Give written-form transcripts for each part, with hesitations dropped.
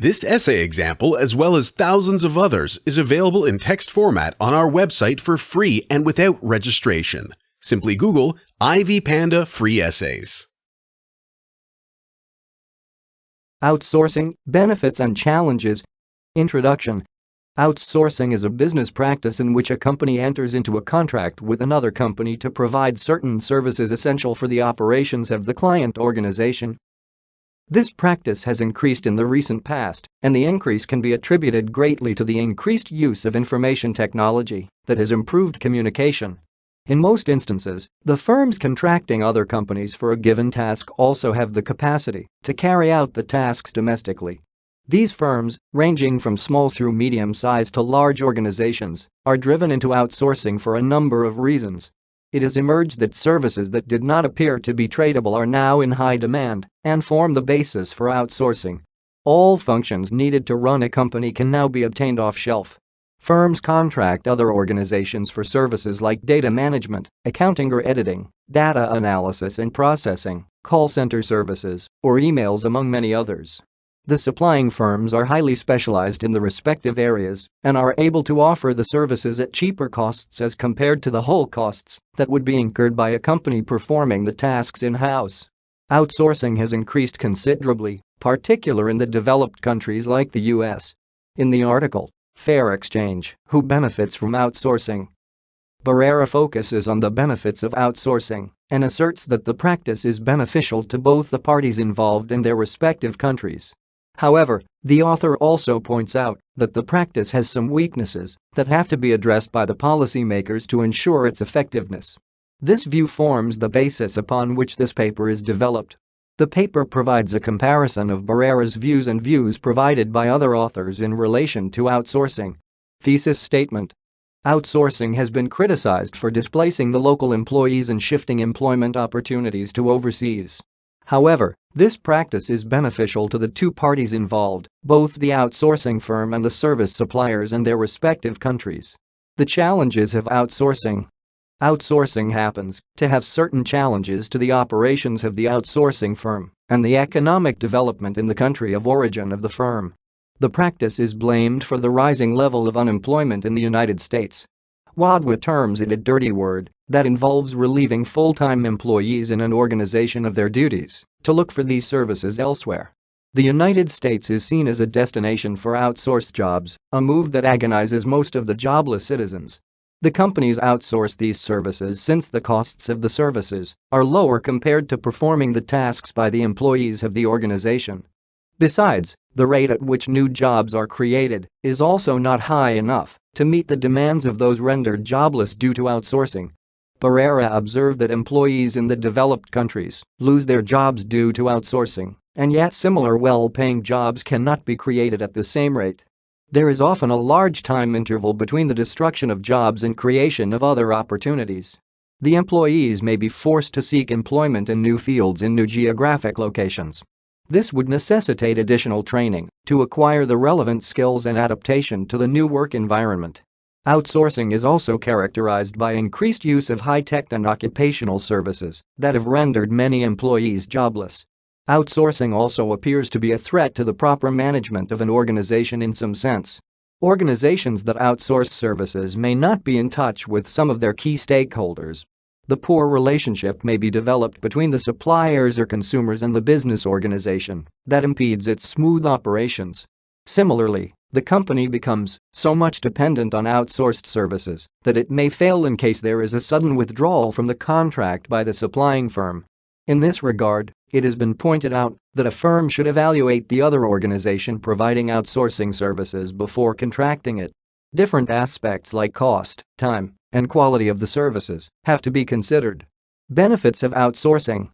This essay example, as well as thousands of others, is available in text format on our website for free and without registration. Simply Google IvyPanda Free Essays. Outsourcing, benefits and challenges. Introduction. Outsourcing is a business practice in which a company enters into a contract with another company to provide certain services essential for the operations of the client organization. This practice has increased in the recent past, and the increase can be attributed greatly to the increased use of information technology that has improved communication. In most instances, the firms contracting other companies for a given task also have the capacity to carry out the tasks domestically. These firms, ranging from small through medium-sized to large organizations, are driven into outsourcing for a number of reasons. It has emerged that services that did not appear to be tradable are now in high demand and form the basis for outsourcing. All functions needed to run a company can now be obtained off-shelf. Firms contract other organizations for services like data management, accounting or editing, data analysis and processing, call center services, or emails, among many others. The supplying firms are highly specialized in the respective areas and are able to offer the services at cheaper costs as compared to the whole costs that would be incurred by a company performing the tasks in-house. Outsourcing has increased considerably, particularly in the developed countries like the US. In the article, Fair Exchange, Who Benefits from Outsourcing? Barrera focuses on the benefits of outsourcing and asserts that the practice is beneficial to both the parties involved in their respective countries. However, the author also points out that the practice has some weaknesses that have to be addressed by the policymakers to ensure its effectiveness. This view forms the basis upon which this paper is developed. The paper provides a comparison of Barrera's views and views provided by other authors in relation to outsourcing. Thesis statement. Outsourcing has been criticized for displacing the local employees and shifting employment opportunities to overseas. However, this practice is beneficial to the two parties involved, both the outsourcing firm and the service suppliers and their respective countries. The challenges of outsourcing. Outsourcing happens to have certain challenges to the operations of the outsourcing firm and the economic development in the country of origin of the firm. The practice is blamed for the rising level of unemployment in the United States. Wadhwa terms it a dirty word that involves relieving full-time employees in an organization of their duties to look for these services elsewhere. The United States is seen as a destination for outsourced jobs, a move that agonizes most of the jobless citizens. The companies outsource these services since the costs of the services are lower compared to performing the tasks by the employees of the organization. Besides, the rate at which new jobs are created is also not high enough to meet the demands of those rendered jobless due to outsourcing. Barrera observed that employees in the developed countries lose their jobs due to outsourcing, and yet similar well-paying jobs cannot be created at the same rate. There is often a large time interval between the destruction of jobs and creation of other opportunities. The employees may be forced to seek employment in new fields in new geographic locations. This would necessitate additional training to acquire the relevant skills and adaptation to the new work environment. Outsourcing is also characterized by increased use of high-tech and occupational services that have rendered many employees jobless. Outsourcing also appears to be a threat to the proper management of an organization in some sense. Organizations that outsource services may not be in touch with some of their key stakeholders. The poor relationship may be developed between the suppliers or consumers and the business organization that impedes its smooth operations. Similarly, the company becomes so much dependent on outsourced services that it may fail in case there is a sudden withdrawal from the contract by the supplying firm. In this regard, it has been pointed out that a firm should evaluate the other organization providing outsourcing services before contracting it. Different aspects like cost, time, and quality of the services have to be considered. Benefits of outsourcing.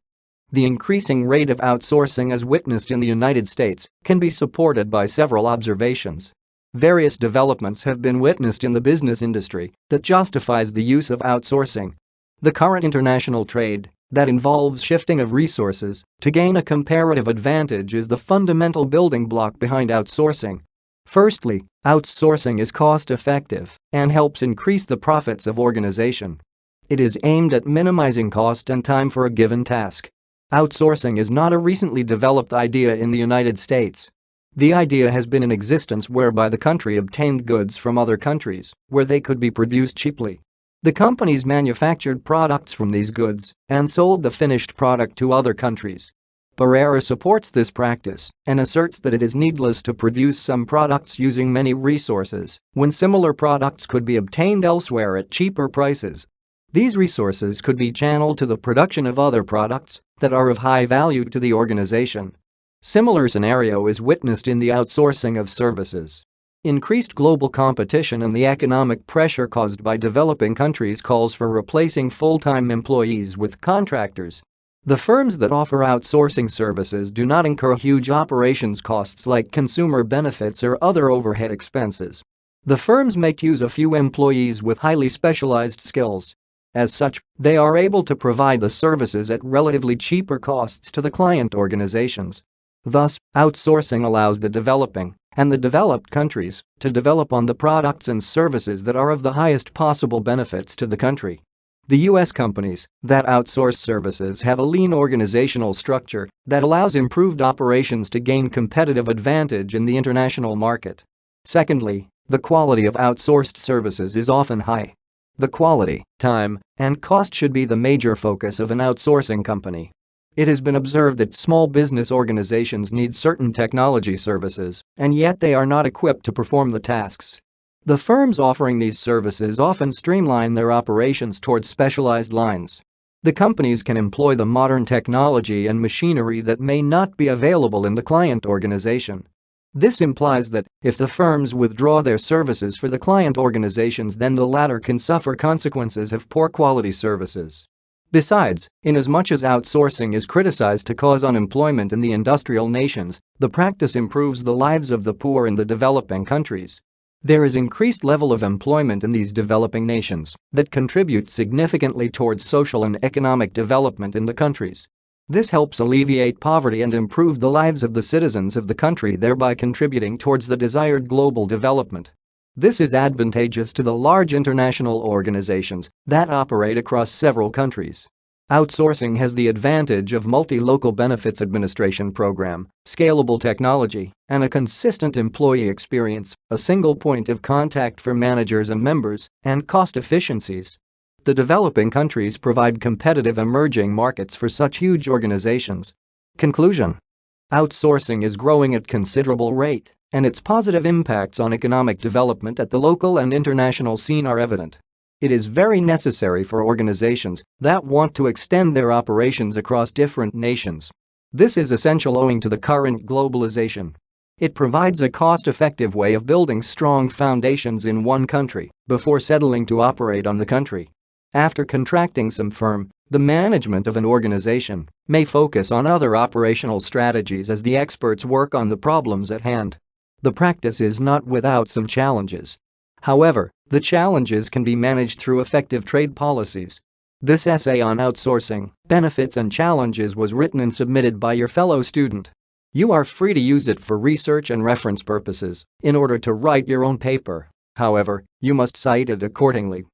The increasing rate of outsourcing as witnessed in the United States can be supported by several observations. Various developments have been witnessed in the business industry that justifies the use of outsourcing. The current international trade that involves shifting of resources to gain a comparative advantage is the fundamental building block behind outsourcing. Firstly, outsourcing is cost-effective and helps increase the profits of organization. It is aimed at minimizing cost and time for a given task. Outsourcing is not a recently developed idea in the United States. The idea has been in existence whereby the country obtained goods from other countries where they could be produced cheaply. The companies manufactured products from these goods and sold the finished product to other countries. Barrera supports this practice and asserts that it is needless to produce some products using many resources when similar products could be obtained elsewhere at cheaper prices. These resources could be channeled to the production of other products that are of high value to the organization. Similar scenario is witnessed in the outsourcing of services. Increased global competition and the economic pressure caused by developing countries calls for replacing full-time employees with contractors. The firms that offer outsourcing services do not incur huge operations costs like consumer benefits or other overhead expenses. The firms make use of few employees with highly specialized skills. As such, they are able to provide the services at relatively cheaper costs to the client organizations. Thus, outsourcing allows the developing and the developed countries to develop on the products and services that are of the highest possible benefits to the country. The U.S. companies that outsource services have a lean organizational structure that allows improved operations to gain competitive advantage in the international market. Secondly, the quality of outsourced services is often high. The quality, time, and cost should be the major focus of an outsourcing company. It has been observed that small business organizations need certain technology services, and yet they are not equipped to perform the tasks. The firms offering these services often streamline their operations towards specialized lines. The companies can employ the modern technology and machinery that may not be available in the client organization. This implies that if the firms withdraw their services for the client organizations, then the latter can suffer consequences of poor quality services. Besides, inasmuch as outsourcing is criticized to cause unemployment in the industrial nations, the practice improves the lives of the poor in the developing countries. There is increased level of employment in these developing nations that contribute significantly towards social and economic development in the countries. This helps alleviate poverty and improve the lives of the citizens of the country, thereby contributing towards the desired global development. This is advantageous to the large international organizations that operate across several countries. Outsourcing has the advantage of multi-local benefits administration program, scalable technology, and a consistent employee experience, a single point of contact for managers and members, and cost efficiencies. The developing countries provide competitive emerging markets for such huge organizations. Conclusion: outsourcing is growing at considerable rate, and its positive impacts on economic development at the local and international scene are evident. It is very necessary for organizations that want to extend their operations across different nations. This is essential owing to the current globalization. It provides a cost-effective way of building strong foundations in one country before settling to operate on the country. After contracting some firm, the management of an organization may focus on other operational strategies as the experts work on the problems at hand. The practice is not without some challenges. However, the challenges can be managed through effective trade policies. This essay on outsourcing, benefits and challenges was written and submitted by your fellow student. You are free to use it for research and reference purposes in order to write your own paper. However, you must cite it accordingly.